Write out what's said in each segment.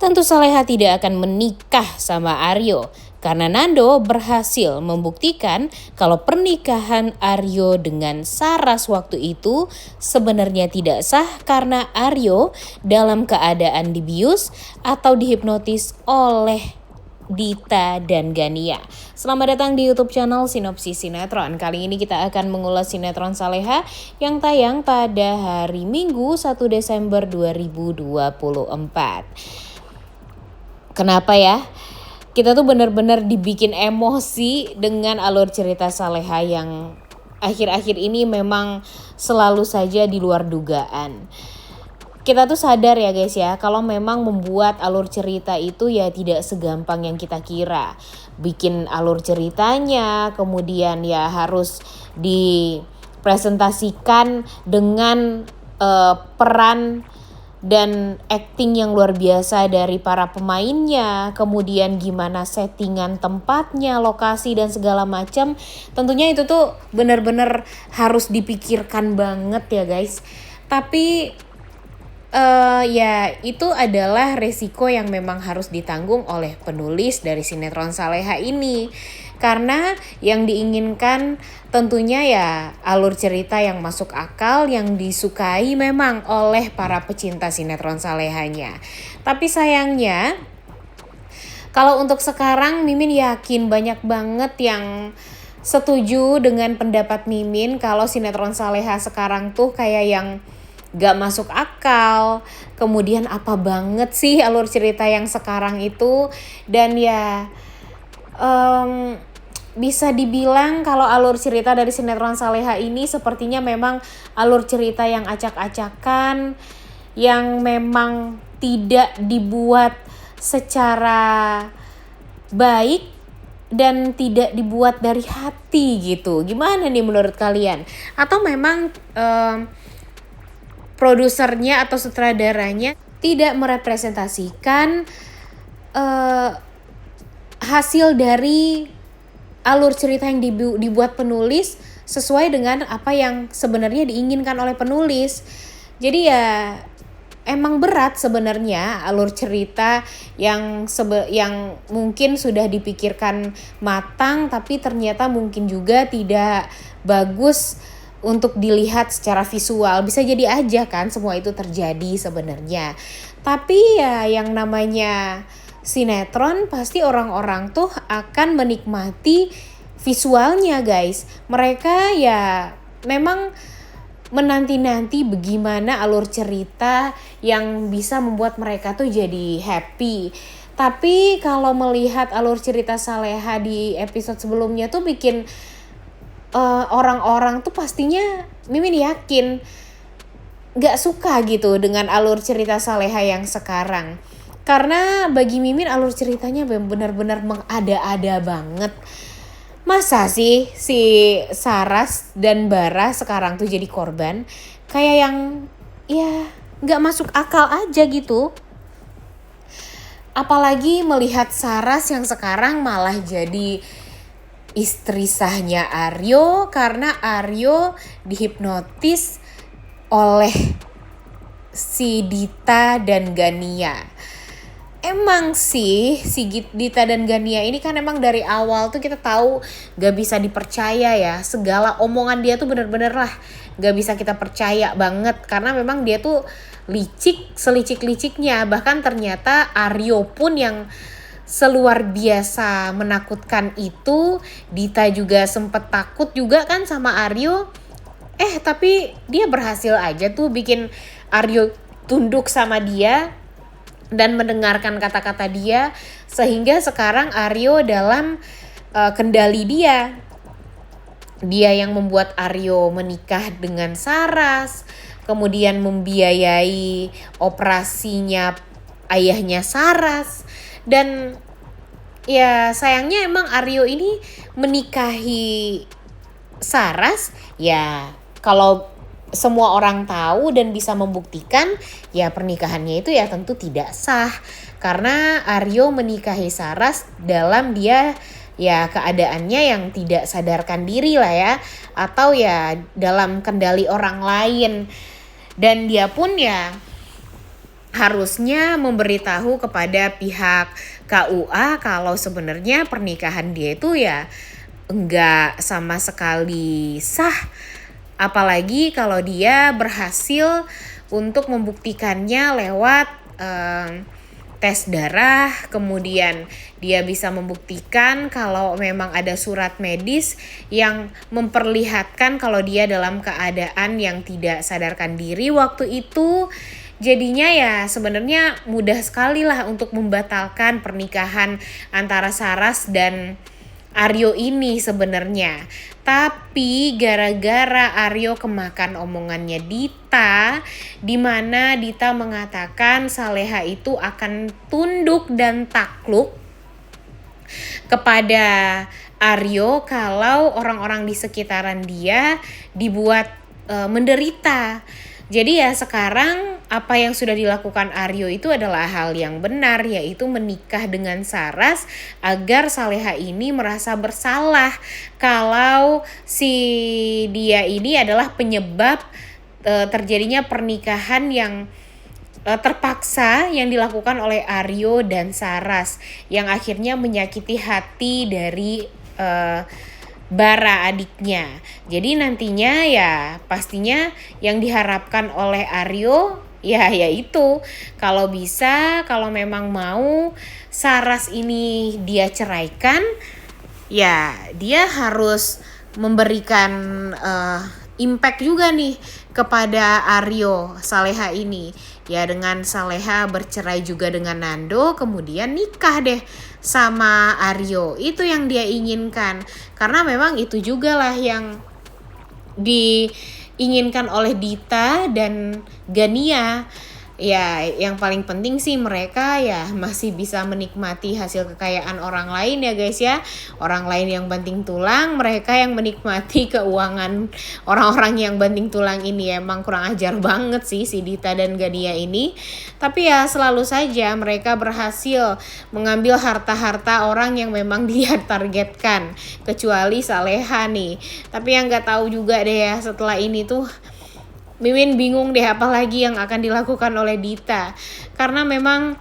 tentu Saleha tidak akan menikah sama Aryo karena Nando berhasil membuktikan kalau pernikahan Aryo dengan Saras waktu itu sebenarnya tidak sah karena Aryo dalam keadaan dibius atau dihipnotis oleh Dita dan Gania. Selamat datang di YouTube channel Sinopsis Sinetron. Kali ini kita akan mengulas sinetron Saleha yang tayang pada hari Minggu 1 Desember 2024. Kenapa ya? Kita tuh benar-benar dibikin emosi dengan alur cerita Saleha yang akhir-akhir ini memang selalu saja di luar dugaan. Kita tuh sadar ya guys ya, kalau memang membuat alur cerita itu ya tidak segampang yang kita kira. Bikin alur ceritanya, kemudian ya harus dipresentasikan dengan peran dan acting yang luar biasa dari para pemainnya, kemudian gimana settingan tempatnya, lokasi dan segala macam. Tentunya itu tuh benar-benar harus dipikirkan banget ya guys. Tapi ya itu adalah resiko yang memang harus ditanggung oleh penulis dari sinetron Saleha ini. Karena yang diinginkan tentunya ya alur cerita yang masuk akal, yang disukai memang oleh para pecinta sinetron Salehanya. Tapi sayangnya kalau untuk sekarang Mimin yakin banyak banget yang setuju dengan pendapat Mimin kalau sinetron Saleha sekarang tuh kayak yang gak masuk akal, kemudian apa banget sih alur cerita yang sekarang itu. Dan ya bisa dibilang kalau alur cerita dari sinetron Saleha ini sepertinya memang alur cerita yang acak-acakan, yang memang tidak dibuat secara baik dan tidak dibuat dari hati gitu. Gimana nih menurut kalian? Atau memang produsernya atau sutradaranya tidak merepresentasikan hasil dari alur cerita yang dibuat penulis sesuai dengan apa yang sebenarnya diinginkan oleh penulis. Jadi ya emang berat sebenarnya alur cerita yang mungkin sudah dipikirkan matang tapi ternyata mungkin juga tidak bagus untuk dilihat secara visual. Bisa jadi aja kan semua itu terjadi sebenarnya. Tapi ya yang namanya sinetron pasti orang-orang tuh akan menikmati visualnya guys. Mereka ya memang menanti-nanti bagaimana alur cerita yang bisa membuat mereka tuh jadi happy. Tapi kalau melihat alur cerita Saleha di episode sebelumnya tuh bikin orang-orang tuh pastinya Mimin yakin gak suka gitu dengan alur cerita Saleha yang sekarang. Karena bagi Mimin alur ceritanya benar-benar mengada-ada banget. Masa sih si Saras dan Bara sekarang tuh jadi korban? Kayak yang ya gak masuk akal aja gitu. Apalagi melihat Saras yang sekarang malah jadi istri sahnya Aryo karena Aryo dihipnotis oleh si Dita dan Gania. Emang sih si Dita dan Gania ini kan emang dari awal tuh kita tahu gak bisa dipercaya ya. Segala omongan dia tuh bener-bener lah gak bisa kita percaya banget. Karena memang dia tuh licik, selicik-liciknya. Bahkan ternyata Aryo pun yang seluar biasa menakutkan itu. Dita juga sempet takut juga kan sama Aryo. Tapi dia berhasil aja tuh bikin Aryo tunduk sama dia dan mendengarkan kata-kata dia. Sehingga sekarang Aryo dalam kendali dia. Dia yang membuat Aryo menikah dengan Saras. Kemudian membiayai operasinya ayahnya Saras. Dan ya sayangnya emang Aryo ini menikahi Saras ya kalau semua orang tahu dan bisa membuktikan ya pernikahannya itu ya tentu tidak sah. Karena Aryo menikahi Saras dalam dia ya keadaannya yang tidak sadarkan diri lah ya. Atau ya dalam kendali orang lain. Dan dia pun ya harusnya memberitahu kepada pihak KUA kalau sebenarnya pernikahan dia itu ya enggak sama sekali sah, apalagi kalau dia berhasil untuk membuktikannya lewat tes darah, kemudian dia bisa membuktikan kalau memang ada surat medis yang memperlihatkan kalau dia dalam keadaan yang tidak sadarkan diri waktu itu. Jadinya ya sebenarnya mudah sekali lah untuk membatalkan pernikahan antara Saras dan Aryo ini sebenarnya. Tapi gara-gara Aryo kemakan omongannya Dita, di mana Dita mengatakan Saleha itu akan tunduk dan takluk kepada Aryo kalau orang-orang di sekitaran dia dibuat menderita. Jadi ya sekarang apa yang sudah dilakukan Aryo itu adalah hal yang benar, yaitu menikah dengan Saras agar Saleha ini merasa bersalah kalau si dia ini adalah penyebab terjadinya pernikahan yang terpaksa yang dilakukan oleh Aryo dan Saras, yang akhirnya menyakiti hati dari Bara adiknya. Jadi nantinya ya pastinya yang diharapkan oleh Aryo ya yaitu kalau bisa, kalau memang mau Saras ini dia ceraikan, ya dia harus memberikan impact juga nih kepada Aryo Saleha ini. Ya dengan Saleha bercerai juga dengan Nando, kemudian nikah deh sama Aryo. Itu yang dia inginkan. Karena memang itu juga lah yang diinginkan oleh Dita dan Gania. Ya yang paling penting sih mereka ya masih bisa menikmati hasil kekayaan orang lain ya guys ya. Orang lain yang banting tulang, mereka yang menikmati keuangan orang-orang yang banting tulang ini. Emang kurang ajar banget sih si Dita dan Gania ini. Tapi ya selalu saja mereka berhasil mengambil harta-harta orang yang memang dia targetkan. Kecuali Saleha nih. Tapi yang gak tahu juga deh ya setelah ini tuh Mimin bingung deh apalagi yang akan dilakukan oleh Dita. Karena memang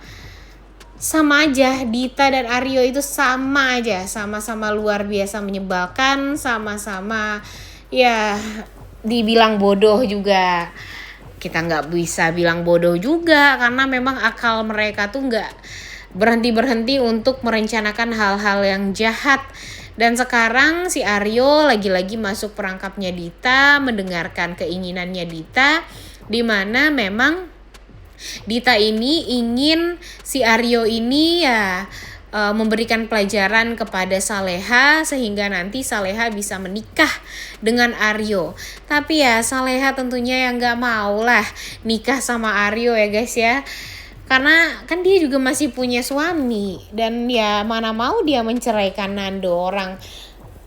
sama aja, Dita dan Aryo itu sama aja, sama-sama luar biasa menyebalkan, sama-sama ya dibilang bodoh juga. Kita nggak bisa bilang bodoh juga karena memang akal mereka tuh nggak berhenti-berhenti untuk merencanakan hal-hal yang jahat. Dan sekarang si Aryo lagi-lagi masuk perangkapnya Dita, mendengarkan keinginannya Dita, di mana memang Dita ini ingin si Aryo ini ya memberikan pelajaran kepada Saleha sehingga nanti Saleha bisa menikah dengan Aryo. Tapi ya Saleha tentunya yang gak mau lah nikah sama Aryo ya guys ya. Karena kan dia juga masih punya suami dan ya mana mau dia menceraikan Nando. Orang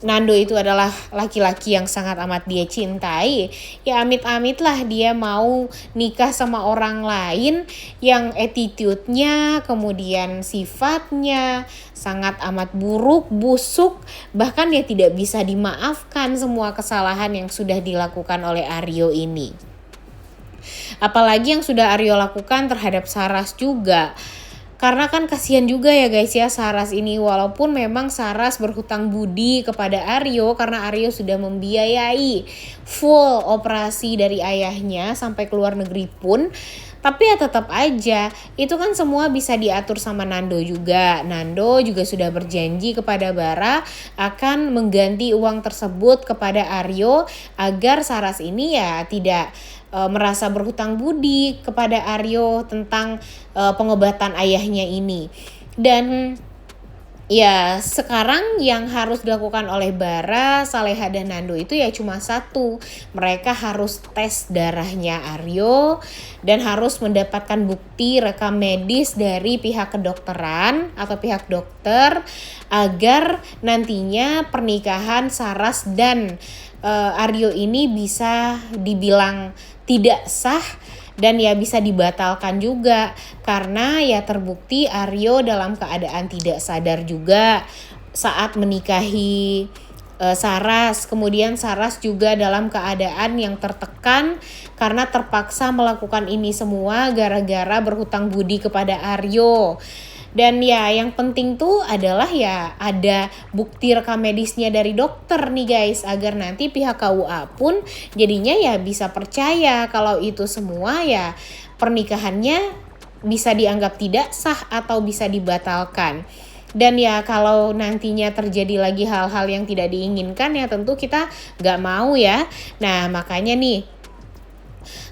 Nando itu adalah laki-laki yang sangat amat dia cintai. Ya amit-amit lah dia mau nikah sama orang lain yang attitude-nya, kemudian sifatnya sangat amat buruk, busuk. Bahkan dia tidak bisa dimaafkan semua kesalahan yang sudah dilakukan oleh Aryo ini. Apalagi yang sudah Aryo lakukan terhadap Saras juga. Karena kan kasihan juga ya guys ya Saras ini, walaupun memang Saras berhutang budi kepada Aryo karena Aryo sudah membiayai full operasi dari ayahnya sampai ke luar negeri pun. Tapi ya tetap aja itu kan semua bisa diatur sama Nando juga. Nando juga sudah berjanji kepada Bara akan mengganti uang tersebut kepada Aryo agar Saras ini ya tidak merasa berhutang budi kepada Aryo tentang pengobatan ayahnya ini. Dan ya sekarang yang harus dilakukan oleh Bara, Saleha dan Nando itu ya cuma satu. Mereka harus tes darahnya Aryo dan harus mendapatkan bukti rekam medis dari pihak kedokteran atau pihak dokter agar nantinya pernikahan Saras dan Aryo ini bisa dibilang tidak sah dan ya bisa dibatalkan juga karena ya terbukti Aryo dalam keadaan tidak sadar juga saat menikahi Saras. Kemudian Saras juga dalam keadaan yang tertekan karena terpaksa melakukan ini semua gara-gara berhutang budi kepada Aryo. Dan ya yang penting tuh adalah ya ada bukti rekam medisnya dari dokter nih guys, agar nanti pihak KUA pun jadinya ya bisa percaya kalau itu semua ya pernikahannya bisa dianggap tidak sah atau bisa dibatalkan. Dan ya kalau nantinya terjadi lagi hal-hal yang tidak diinginkan ya tentu kita gak mau ya. Nah makanya nih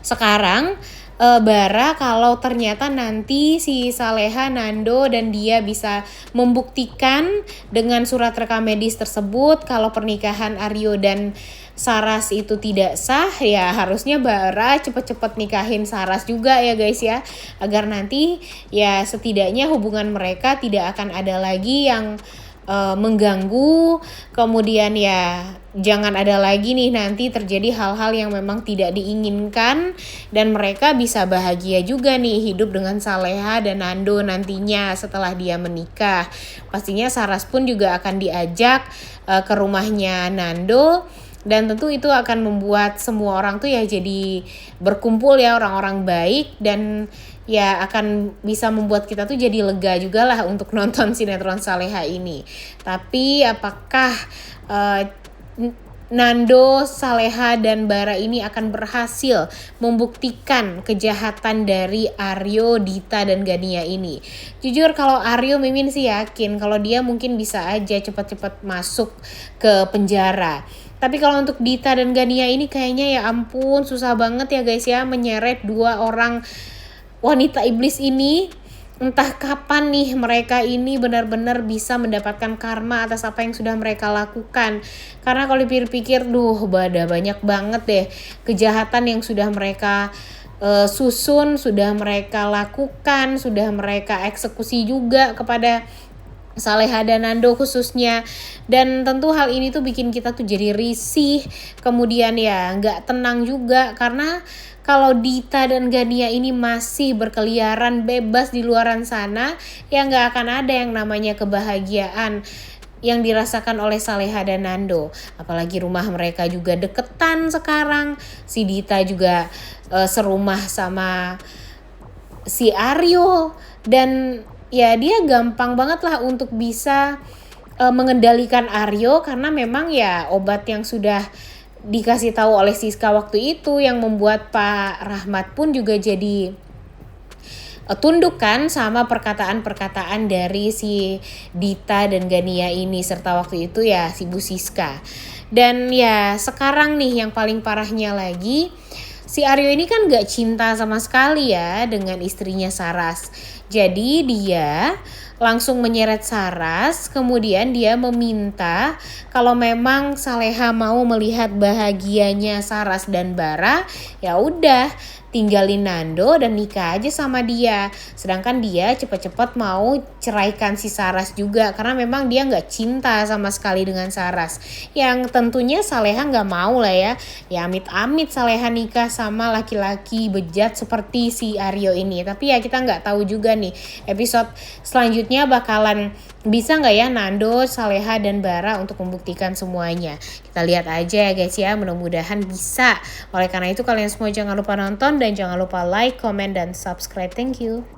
sekarang Bara kalau ternyata nanti si Saleha, Nando dan dia bisa membuktikan dengan surat rekam medis tersebut kalau pernikahan Aryo dan Saras itu tidak sah, ya harusnya Bara cepet-cepet nikahin Saras juga ya guys ya, agar nanti ya setidaknya hubungan mereka tidak akan ada lagi yang mengganggu. Kemudian ya jangan ada lagi nih nanti terjadi hal-hal yang memang tidak diinginkan, dan mereka bisa bahagia juga nih hidup dengan Saleha dan Nando nantinya setelah dia menikah. Pastinya Saras pun juga akan diajak ke rumahnya Nando, dan tentu itu akan membuat semua orang tuh ya jadi berkumpul ya, orang-orang baik, dan ya akan bisa membuat kita tuh jadi lega juga lah untuk nonton sinetron Saleha ini. Tapi apakah Nando, Saleha, dan Bara ini akan berhasil membuktikan kejahatan dari Aryo, Dita, dan Gania ini? Jujur kalau Aryo, Mimin sih yakin kalau dia mungkin bisa aja cepat-cepat masuk ke penjara. Tapi kalau untuk Dita dan Gania ini kayaknya ya ampun susah banget ya guys ya menyeret dua orang wanita iblis ini. Entah kapan nih mereka ini benar-benar bisa mendapatkan karma atas apa yang sudah mereka lakukan. Karena kalau dipikir-pikir, banyak banget deh kejahatan yang sudah mereka susun, sudah mereka lakukan, sudah mereka eksekusi juga kepada Saleha dan Nando khususnya. Dan tentu hal ini tuh bikin kita tuh jadi risih, kemudian ya nggak tenang juga, karena kalau Dita dan Gania ini masih berkeliaran bebas di luaran sana, ya nggak akan ada yang namanya kebahagiaan yang dirasakan oleh Saleha dan Nando. Apalagi rumah mereka juga deketan sekarang. Si Dita juga serumah sama si Aryo, dan ya dia gampang banget lah untuk bisa mengendalikan Aryo, karena memang ya obat yang sudah dikasih tahu oleh Siska waktu itu yang membuat Pak Rahmat pun juga jadi tunduk kan sama perkataan-perkataan dari si Dita dan Gania ini, serta waktu itu ya si Bu Siska. Dan ya sekarang nih yang paling parahnya lagi, si Aryo ini kan gak cinta sama sekali ya dengan istrinya Saras. Jadi dia langsung menyeret Saras, kemudian dia meminta kalau memang Saleha mau melihat bahagianya Saras dan Bara, ya udah tinggalin Nando dan nikah aja sama dia. Sedangkan dia cepat-cepat mau ceraikan si Saras juga, karena memang dia nggak cinta sama sekali dengan Saras. Yang tentunya Saleha nggak mau lah ya. Ya amit-amit Saleha nikah sama laki-laki bejat seperti si Aryo ini. Tapi ya kita nggak tahu juga nih episode selanjutnya bakalan bisa nggak ya Nando, Saleha, dan Bara untuk membuktikan semuanya. Kita lihat aja ya guys ya, mudah-mudahan bisa. Oleh karena itu kalian semua jangan lupa nonton dan jangan lupa like, comment, dan subscribe. Thank you.